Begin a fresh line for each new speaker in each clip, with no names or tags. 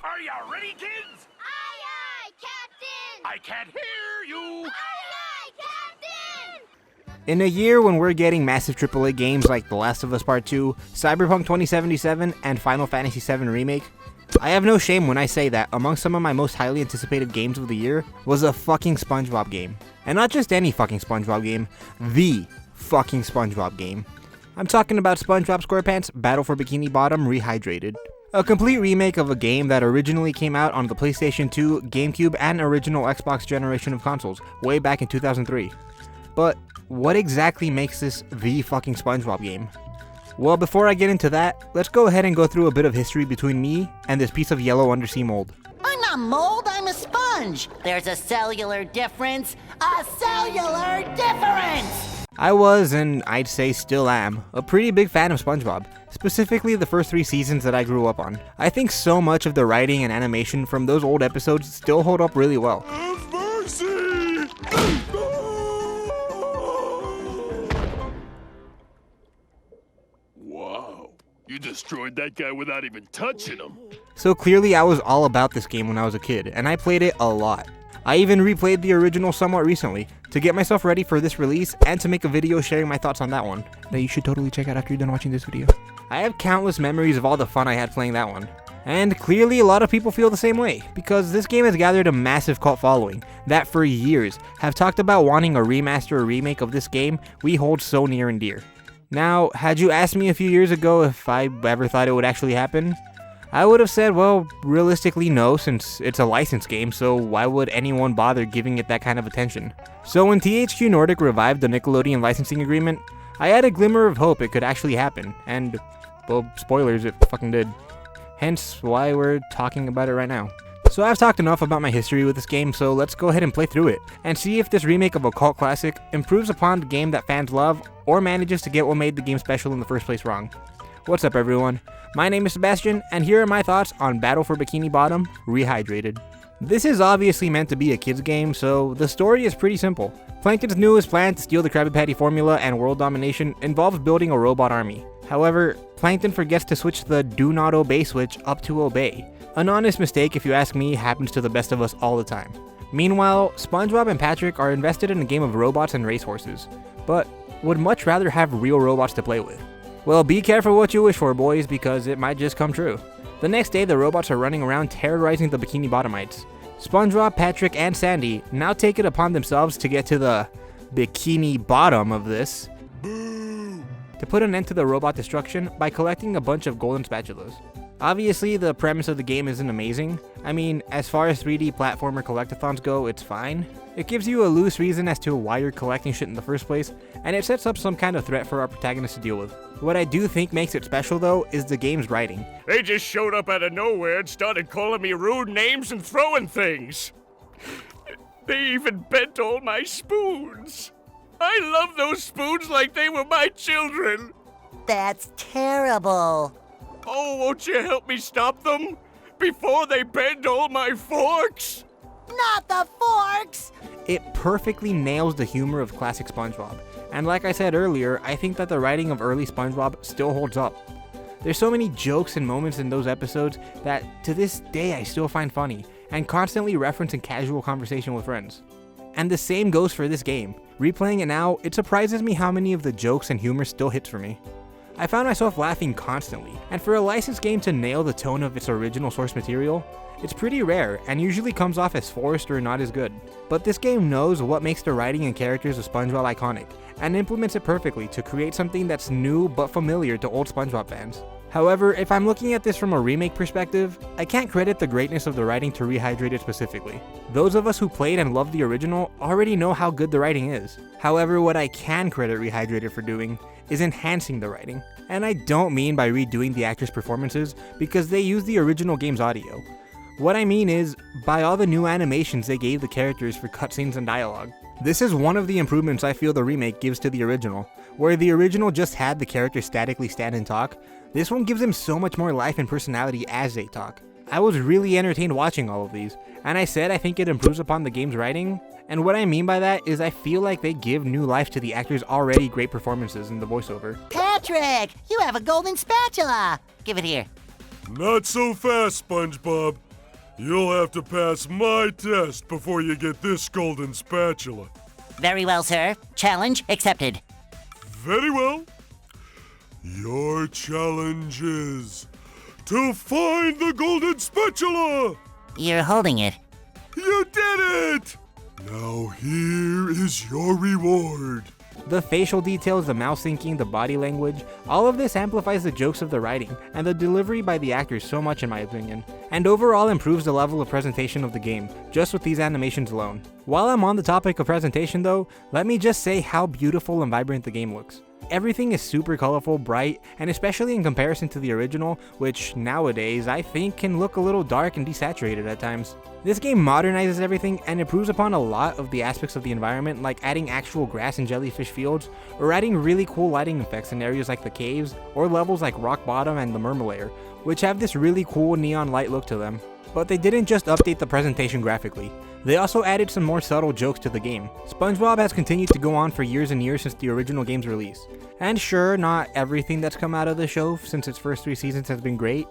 Are you ready, kids?
Aye, aye, Captain!
I can't hear you!
Aye, aye, Captain!
In a year when we're getting massive AAA games like The Last of Us Part 2, Cyberpunk 2077, and Final Fantasy VII Remake, I have no shame when I say that among some of my most highly anticipated games of the year was a fucking SpongeBob game. And not just any fucking SpongeBob game, the fucking SpongeBob game. I'm talking about Spongebob Squarepants Battle for Bikini Bottom Rehydrated. A complete remake of a game that originally came out on the PlayStation 2, GameCube, and original Xbox generation of consoles, way back in 2003. But what exactly makes this the fucking SpongeBob game? Well, before I get into that, let's go ahead and go through a bit of history between me and this piece of yellow undersea mold.
I'm not mold, I'm a sponge. There's a cellular difference. A cellular difference!
I was, and I'd say still am, a pretty big fan of SpongeBob, specifically the first 3 seasons that I grew up on. I think so much of the writing and animation from those old episodes still hold up really well.
Have mercy! Wow, you destroyed that guy without even touching him.
So clearly I was all about this game when I was a kid, and I played it a lot. I even replayed the original somewhat recently, to get myself ready for this release and to make a video sharing my thoughts on that one, that you should totally check out after you're done watching this video. I have countless memories of all the fun I had playing that one. And clearly a lot of people feel the same way, because this game has gathered a massive cult following that for years have talked about wanting a remaster or remake of this game we hold so near and dear. Now, had you asked me a few years ago if I ever thought it would actually happen, I would have said, well, realistically no, since it's a licensed game, so why would anyone bother giving it that kind of attention? So when THQ Nordic revived the Nickelodeon licensing agreement, I had a glimmer of hope it could actually happen, and, well, spoilers, it fucking did. Hence why we're talking about it right now. So I've talked enough about my history with this game, so let's go ahead and play through it, and see if this remake of a cult classic improves upon the game that fans love, or manages to get what made the game special in the first place wrong. What's up, everyone? My name is Sebastian, and here are my thoughts on Battle for Bikini Bottom Rehydrated. This is obviously meant to be a kid's game, so the story is pretty simple. Plankton's newest plan to steal the Krabby Patty formula and world domination involves building a robot army. However, Plankton forgets to switch the do not obey switch up to obey. An honest mistake, if you ask me, happens to the best of us all the time. Meanwhile, SpongeBob and Patrick are invested in a game of robots and racehorses, but would much rather have real robots to play with. Well, be careful what you wish for, boys, because it might just come true. The next day, the robots are running around terrorizing the Bikini Bottomites. SpongeBob, Patrick, and Sandy now take it upon themselves to get to the Bikini Bottom of this, to put an end to the robot destruction by collecting a bunch of golden spatulas. Obviously, the premise of the game isn't amazing. I mean, as far as 3D platformer collectathons go, it's fine. It gives you a loose reason as to why you're collecting shit in the first place, and it sets up some kind of threat for our protagonist to deal with. What I do think makes it special though is the game's writing.
They just showed up out of nowhere and started calling me rude names and throwing things. They even bent all my spoons. I love those spoons like they were my children.
That's terrible.
Oh, won't you help me stop them? Before they bend all my forks?
Not the forks!
It perfectly nails the humor of classic SpongeBob. And like I said earlier, I think that the writing of early SpongeBob still holds up. There's so many jokes and moments in those episodes that to this day I still find funny, and constantly reference in casual conversation with friends. And the same goes for this game. Replaying it now, it surprises me how many of the jokes and humor still hits for me. I found myself laughing constantly, and for a licensed game to nail the tone of its original source material, it's pretty rare and usually comes off as forced or not as good. But this game knows what makes the writing and characters of SpongeBob iconic, and implements it perfectly to create something that's new but familiar to old SpongeBob fans. However, if I'm looking at this from a remake perspective, I can't credit the greatness of the writing to Rehydrated specifically. Those of us who played and loved the original already know how good the writing is. However, what I can credit Rehydrated for doing is enhancing the writing. And I don't mean by redoing the actors' performances, because they use the original game's audio. What I mean is, by all the new animations they gave the characters for cutscenes and dialogue. This is one of the improvements I feel the remake gives to the original. Where the original just had the characters statically stand and talk, this one gives them so much more life and personality as they talk. I was really entertained watching all of these, and I said I think it improves upon the game's writing, and what I mean by that is I feel like they give new life to the actors' already great performances in the voiceover.
Patrick, you have a golden spatula. Give it here.
Not so fast, SpongeBob.
You'll have to pass my test before you get this golden spatula.
Very well, sir. Challenge accepted.
Very well. Your challenge is to find the golden spatula!
You're holding it.
You did it! Now here is your reward.
The facial details, the mouse syncing, the body language, all of this amplifies the jokes of the writing and the delivery by the actors so much in my opinion, and overall improves the level of presentation of the game, just with these animations alone. While I'm on the topic of presentation though, let me just say how beautiful and vibrant the game looks. Everything is super colorful, bright, and especially in comparison to the original, which nowadays I think can look a little dark and desaturated at times. This game modernizes everything and improves upon a lot of the aspects of the environment, like adding actual grass and jellyfish fields, or adding really cool lighting effects in areas like the caves, or levels like Rock Bottom and the Murmur, which have this really cool neon light look to them. But they didn't just update the presentation graphically, they also added some more subtle jokes to the game. Spongebob has continued to go on for years and years since the original game's release. And sure, not everything that's come out of the show since its first 3 seasons has been great,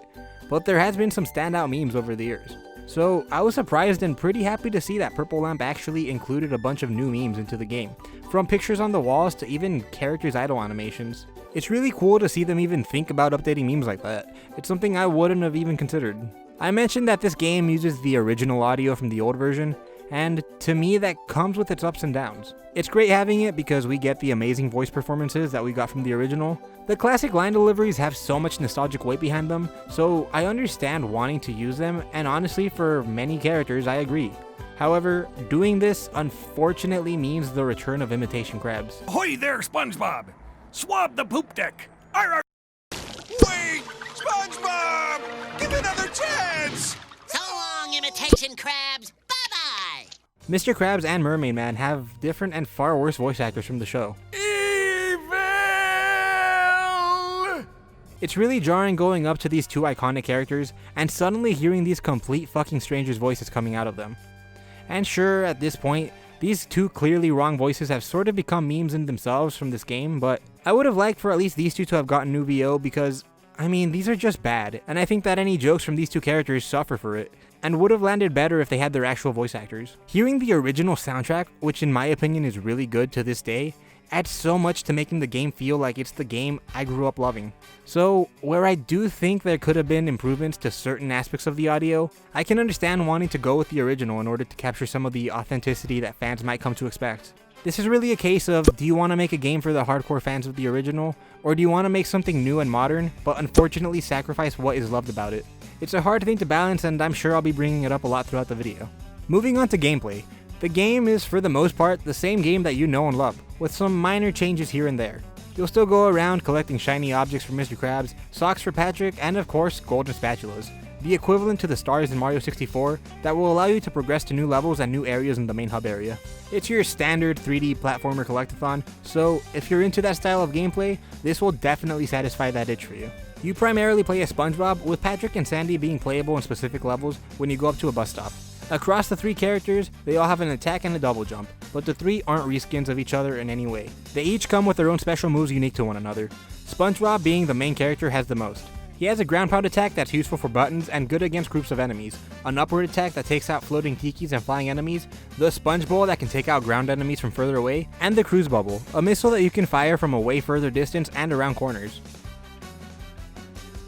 but there has been some standout memes over the years. So I was surprised and pretty happy to see that Purple Lamp actually included a bunch of new memes into the game, from pictures on the walls to even characters' idle animations. It's really cool to see them even think about updating memes like that. It's something I wouldn't have even considered. I mentioned that this game uses the original audio from the old version, and to me that comes with its ups and downs. It's great having it because we get the amazing voice performances that we got from the original. The classic line deliveries have so much nostalgic weight behind them, so I understand wanting to use them, and honestly for many characters I agree. However, doing this unfortunately means the return of imitation crabs.
Ahoy there, SpongeBob! Swab the poop deck! Arr!
Wait! SpongeBob! Give another chance!
So long, imitation crabs. Bye-bye.
Mr. Krabs and Mermaid Man have different and far worse voice actors from the show.
Evil!
It's really jarring going up to these two iconic characters and suddenly hearing these complete fucking strangers' voices coming out of them. And sure, at this point, these two clearly wrong voices have sort of become memes in themselves from this game, but I would have liked for at least these two to have gotten new VO because, I mean, these are just bad, and I think that any jokes from these two characters suffer for it, and would have landed better if they had their actual voice actors. Hearing the original soundtrack, which in my opinion is really good to this day, adds so much to making the game feel like it's the game I grew up loving. So, where I do think there could have been improvements to certain aspects of the audio, I can understand wanting to go with the original in order to capture some of the authenticity that fans might come to expect. This is really a case of, do you want to make a game for the hardcore fans of the original, or do you want to make something new and modern, but unfortunately sacrifice what is loved about it? It's a hard thing to balance, and I'm sure I'll be bringing it up a lot throughout the video. Moving on to gameplay. The game is, for the most part, the same game that you know and love, with some minor changes here and there. You'll still go around collecting shiny objects for Mr. Krabs, socks for Patrick, and of course, golden spatulas, the equivalent to the stars in Mario 64 that will allow you to progress to new levels and new areas in the main hub area. It's your standard 3D platformer collectathon, so if you're into that style of gameplay, this will definitely satisfy that itch for you. You primarily play as SpongeBob, with Patrick and Sandy being playable in specific levels when you go up to a bus stop. Across the 3 characters, they all have an attack and a double jump, but the 3 aren't reskins of each other in any way. They each come with their own special moves unique to one another. SpongeBob, being the main character, has the most. He has a ground pound attack that's useful for buttons and good against groups of enemies, an upward attack that takes out floating tikis and flying enemies, the sponge bowl that can take out ground enemies from further away, and the cruise bubble, a missile that you can fire from a way further distance and around corners.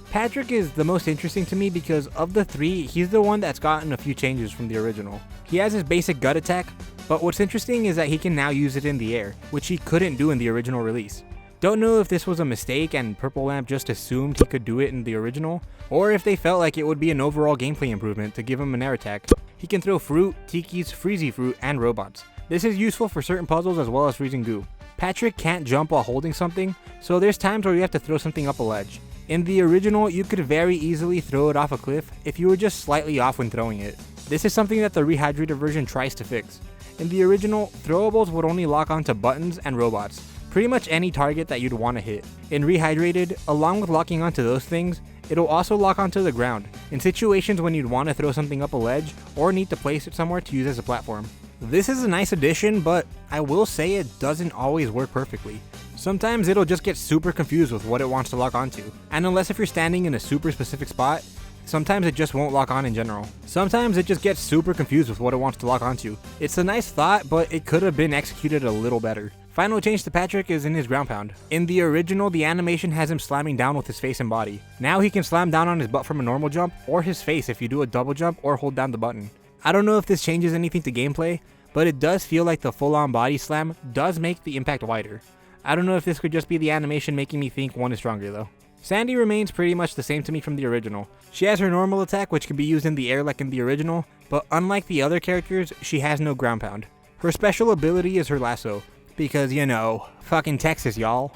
Patrick is the most interesting to me because of the 3, he's the one that's gotten a few changes from the original. He has his basic gut attack, but what's interesting is that he can now use it in the air, which he couldn't do in the original release. Don't know if this was a mistake and Purple Lamp just assumed he could do it in the original, or if they felt like it would be an overall gameplay improvement to give him an air attack. He can throw fruit, tikis, freezy fruit, and robots. This is useful for certain puzzles as well as freezing goo. Patrick can't jump while holding something, so there's times where you have to throw something up a ledge. In the original, you could very easily throw it off a cliff if you were just slightly off when throwing it. This is something that the rehydrated version tries to fix. In the original, throwables would only lock onto buttons and robots, pretty much any target that you'd want to hit. In Rehydrated, along with locking onto those things, it'll also lock onto the ground, in situations when you'd want to throw something up a ledge or need to place it somewhere to use as a platform. This is a nice addition, but I will say it doesn't always work perfectly. Sometimes it'll just get super confused with what it wants to lock onto, and unless if you're standing in a super specific spot, Sometimes it just won't lock on in general. Sometimes it just gets super confused with what it wants to lock onto. It's a nice thought, but it could have been executed a little better. Final change to Patrick is in his ground pound. In the original, the animation has him slamming down with his face and body. Now he can slam down on his butt from a normal jump, or his face if you do a double jump or hold down the button. I don't know if this changes anything to gameplay, but it does feel like the full-on body slam does make the impact wider. I don't know if this could just be the animation making me think one is stronger though. Sandy remains pretty much the same to me from the original. She has her normal attack, which can be used in the air like in the original, but unlike the other characters, she has no ground pound. Her special ability is her lasso, because you know, fucking Texas, y'all.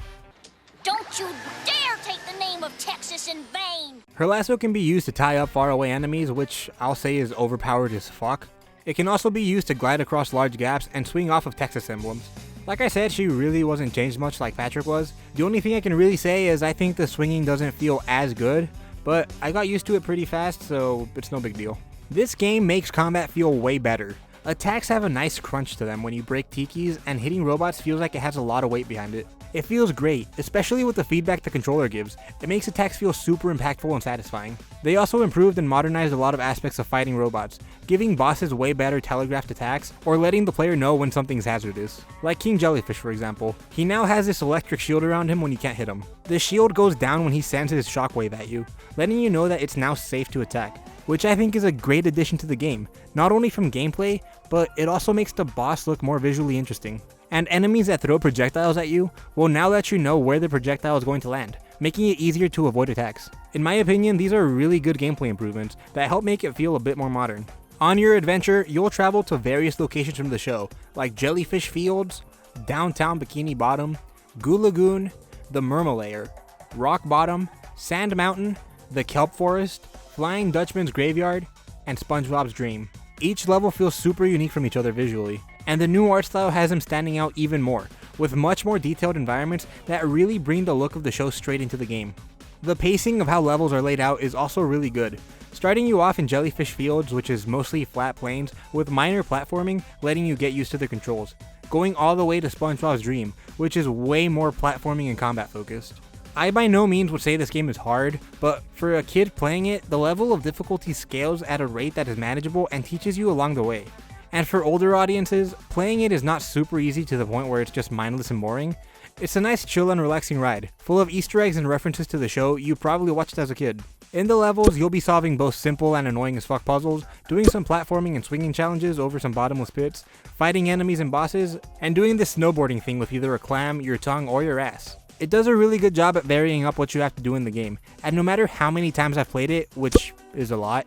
Don't you dare take the name of Texas in vain!
Her lasso can be used to tie up faraway enemies, which I'll say is overpowered as fuck. It can also be used to glide across large gaps and swing off of Texas emblems. Like I said, she really wasn't changed much like Patrick was. The only thing I can really say is I think the swinging doesn't feel as good, but I got used to it pretty fast, so it's no big deal. This game makes combat feel way better. Attacks have a nice crunch to them when you break tikis, and hitting robots feels like it has a lot of weight behind it. It feels great, especially with the feedback the controller gives. It makes attacks feel super impactful and satisfying. They also improved and modernized a lot of aspects of fighting robots, giving bosses way better telegraphed attacks, or letting the player know when something's hazardous. Like King Jellyfish for example. He now has this electric shield around him when you can't hit him. The shield goes down when he sends his shockwave at you, letting you know that it's now safe to attack, which I think is a great addition to the game, not only from gameplay, but it also makes the boss look more visually interesting. And enemies that throw projectiles at you will now let you know where the projectile is going to land, making it easier to avoid attacks. In my opinion, these are really good gameplay improvements that help make it feel a bit more modern. On your adventure, you'll travel to various locations from the show, like Jellyfish Fields, Downtown Bikini Bottom, Goo Lagoon, the Mermalayer, Rock Bottom, Sand Mountain, the Kelp Forest, Flying Dutchman's Graveyard, and SpongeBob's Dream. Each level feels super unique from each other visually, and the new art style has them standing out even more, with much more detailed environments that really bring the look of the show straight into the game. The pacing of how levels are laid out is also really good, starting you off in Jellyfish Fields, which is mostly flat plains, with minor platforming letting you get used to the controls, going all the way to SpongeBob's Dream, which is way more platforming and combat focused. I by no means would say this game is hard, but for a kid playing it, the level of difficulty scales at a rate that is manageable and teaches you along the way. And for older audiences, playing it is not super easy to the point where it's just mindless and boring. It's a nice chill and relaxing ride, full of Easter eggs and references to the show you probably watched as a kid. In the levels, you'll be solving both simple and annoying as fuck puzzles, doing some platforming and swinging challenges over some bottomless pits, fighting enemies and bosses, and doing this snowboarding thing with either a clam, your tongue, or your ass. It does a really good job at varying up what you have to do in the game, and no matter how many times I've played it, which is a lot,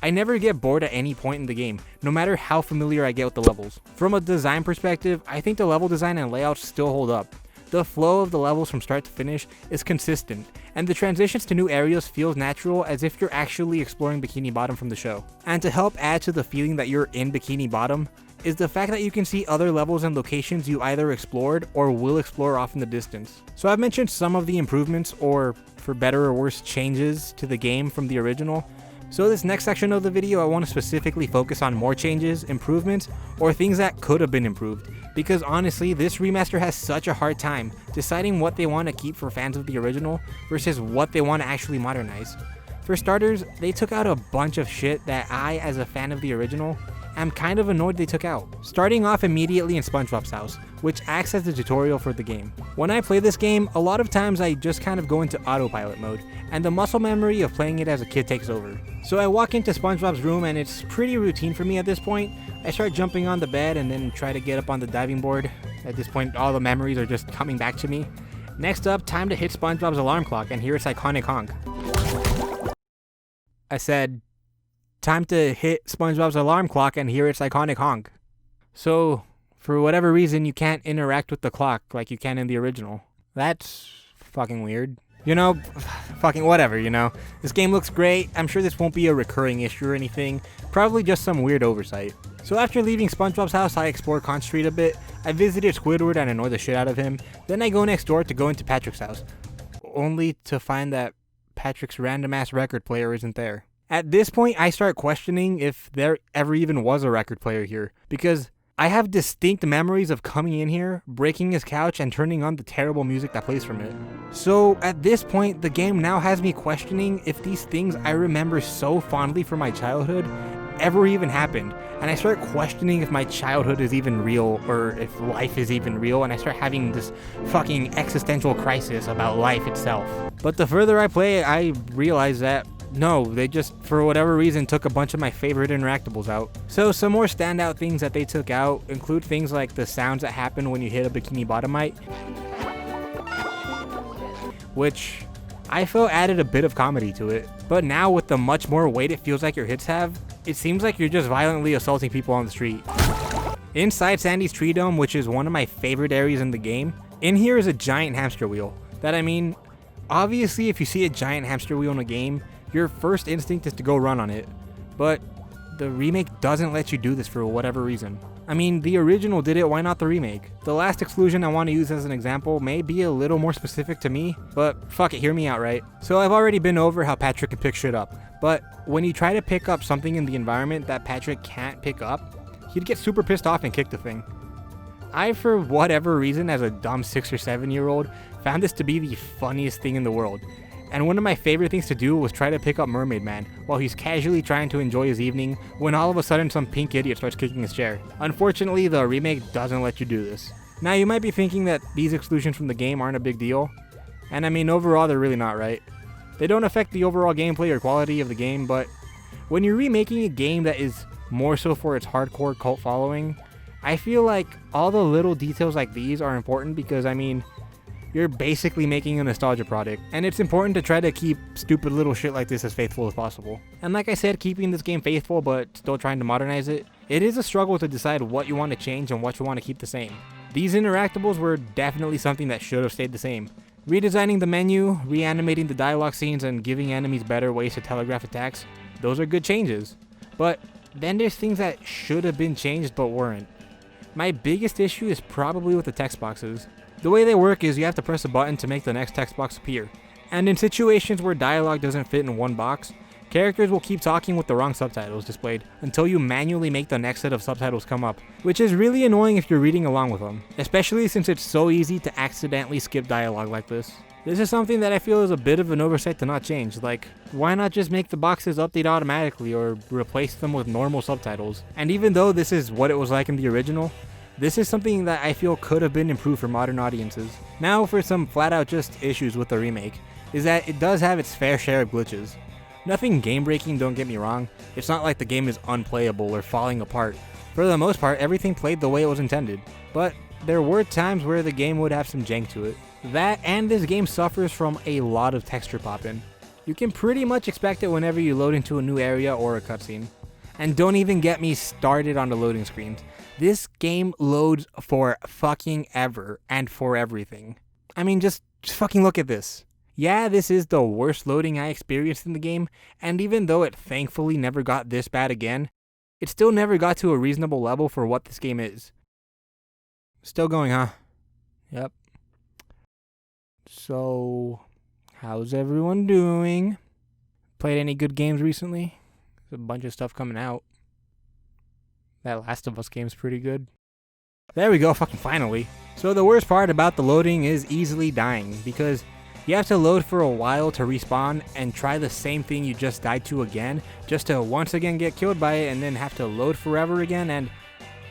I never get bored at any point in the game, no matter how familiar I get with the levels. From a design perspective, I think the level design and layouts still hold up. The flow of the levels from start to finish is consistent, and the transitions to new areas feels natural as if you're actually exploring Bikini Bottom from the show. And to help add to the feeling that you're in Bikini Bottom, is the fact that you can see other levels and locations you either explored or will explore off in the distance. So I've mentioned some of the improvements, or for better or worse changes to the game from the original. So this next section of the video I want to specifically focus on more changes, improvements, or things that could have been improved. Because honestly, this remaster has such a hard time deciding what they want to keep for fans of the original versus what they want to actually modernize. For starters, they took out a bunch of shit that I, as a fan of the original, am kind of annoyed they took out. Starting off immediately in SpongeBob's house, which acts as the tutorial for the game. When I play this game, a lot of times I just kind of go into autopilot mode, and the muscle memory of playing it as a kid takes over. So I walk into SpongeBob's room and it's pretty routine for me at this point. I start jumping on the bed and then try to get up on the diving board. At this point, all the memories are just coming back to me. Next up, time to hit SpongeBob's alarm clock and hear its iconic honk. I said, time to hit SpongeBob's alarm clock and hear its iconic honk. So, for whatever reason, you can't interact with the clock like you can in the original. That's fucking weird. You know, fucking whatever, you know. This game looks great. I'm sure this won't be a recurring issue or anything. Probably just some weird oversight. So after leaving SpongeBob's house, I explore Conch Street a bit. I visited Squidward and annoy the shit out of him. Then I go next door to go into Patrick's house. Only to find that Patrick's random ass record player isn't there. At this point, I start questioning if there ever even was a record player here. Because I have distinct memories of coming in here, breaking his couch, and turning on the terrible music that plays from it. So at this point, the game now has me questioning if these things I remember so fondly from my childhood ever even happened. And I start questioning if my childhood is even real, or if life is even real, and I start having this fucking existential crisis about life itself. But the further I play, I realize that no, they just, for whatever reason, took a bunch of my favorite interactables out. So some more standout things that they took out include things like the sounds that happen when you hit a Bikini Bottomite, which I felt added a bit of comedy to it. But now with the much more weight it feels like your hits have, it seems like you're just violently assaulting people on the street. Inside Sandy's tree dome, which is one of my favorite areas in the game, in here is a giant hamster wheel. Obviously if you see a giant hamster wheel in a game, your first instinct is to go run on it, but the remake doesn't let you do this for whatever reason. I mean, the original did it, why not the remake? The last exclusion I want to use as an example may be a little more specific to me, but fuck it, hear me out, right? So I've already been over how Patrick can pick shit up, but when you try to pick up something in the environment that Patrick can't pick up, he'd get super pissed off and kick the thing. I, for whatever reason, as a dumb 6 or 7 year old, found this to be the funniest thing in the world. And one of my favorite things to do was try to pick up Mermaid Man while he's casually trying to enjoy his evening when all of a sudden some pink idiot starts kicking his chair. Unfortunately, the remake doesn't let you do this. Now you might be thinking that these exclusions from the game aren't a big deal, and I mean overall they're really not, right? They don't affect the overall gameplay or quality of the game, but when you're remaking a game that is more so for its hardcore cult following, I feel like all the little details like these are important because I mean, you're basically making a nostalgia product, and it's important to try to keep stupid little shit like this as faithful as possible. And like I said, keeping this game faithful but still trying to modernize it, it is a struggle to decide what you want to change and what you want to keep the same. These interactables were definitely something that should have stayed the same. Redesigning the menu, reanimating the dialogue scenes, and giving enemies better ways to telegraph attacks, those are good changes. But then there's things that should have been changed but weren't. My biggest issue is probably with the text boxes. The way they work is you have to press a button to make the next text box appear. And in situations where dialogue doesn't fit in one box, characters will keep talking with the wrong subtitles displayed until you manually make the next set of subtitles come up, which is really annoying if you're reading along with them, especially since it's so easy to accidentally skip dialogue like this. This is something that I feel is a bit of an oversight to not change. Like, why not just make the boxes update automatically or replace them with normal subtitles? And even though this is what it was like in the original, this is something that I feel could have been improved for modern audiences. Now for some flat out just issues with the remake, is that it does have its fair share of glitches. Nothing game breaking, don't get me wrong, it's not like the game is unplayable or falling apart. For the most part, everything played the way it was intended, but there were times where the game would have some jank to it. That and this game suffers from a lot of texture popping. You can pretty much expect it whenever you load into a new area or a cutscene. And don't even get me started on the loading screens. This game loads for fucking ever and for everything. I mean, just fucking look at this. Yeah, this is the worst loading I experienced in the game, and even though it thankfully never got this bad again, it still never got to a reasonable level for what this game is. Still going, huh? Yep. So, how's everyone doing? Played any good games recently? There's a bunch of stuff coming out. That Last of Us game's pretty good. There we go, fucking finally. So the worst part about the loading is easily dying, because you have to load for a while to respawn and try the same thing you just died to again, just to once again get killed by it and then have to load forever again, and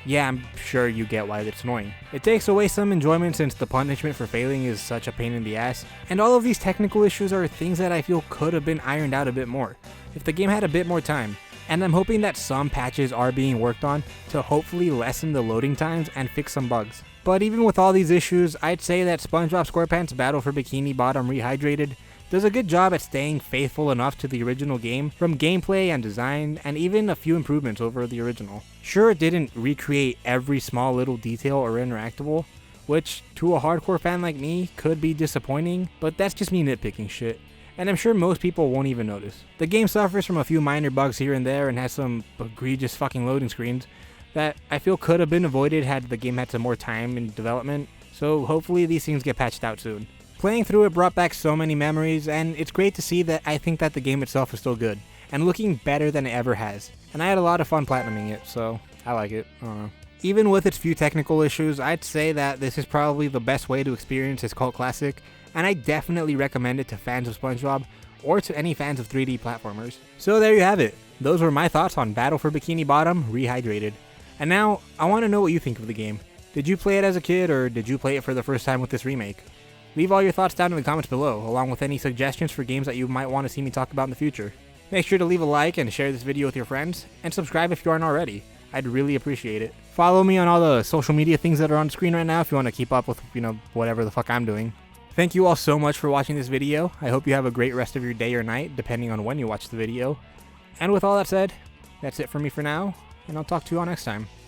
yeah, I'm sure you get why it's annoying. It takes away some enjoyment since the punishment for failing is such a pain in the ass, and all of these technical issues are things that I feel could have been ironed out a bit more, if the game had a bit more time. And I'm hoping that some patches are being worked on to hopefully lessen the loading times and fix some bugs. But even with all these issues, I'd say that Spongebob Squarepants Battle for Bikini Bottom Rehydrated does a good job at staying faithful enough to the original game from gameplay and design, and even a few improvements over the original. Sure, it didn't recreate every small little detail or interactable, which to a hardcore fan like me could be disappointing, but that's just me nitpicking shit. And I'm sure most people won't even notice. The game suffers from a few minor bugs here and there and has some egregious fucking loading screens that I feel could have been avoided had the game had some more time in development, so hopefully these things get patched out soon. Playing through it brought back so many memories, and it's great to see that I think that the game itself is still good, and looking better than it ever has. And I had a lot of fun platinuming it, so I like it. I don't know. Even with its few technical issues, I'd say that this is probably the best way to experience this cult classic, and I definitely recommend it to fans of SpongeBob, or to any fans of 3D platformers. So there you have it. Those were my thoughts on Battle for Bikini Bottom Rehydrated. And now, I want to know what you think of the game. Did you play it as a kid, or did you play it for the first time with this remake? Leave all your thoughts down in the comments below, along with any suggestions for games that you might want to see me talk about in the future. Make sure to leave a like and share this video with your friends, and subscribe if you aren't already. I'd really appreciate it. Follow me on all the social media things that are on screen right now if you want to keep up with, whatever the fuck I'm doing. Thank you all so much for watching this video. I hope you have a great rest of your day or night, depending on when you watch the video. And with all that said, that's it for me for now, and I'll talk to you all next time.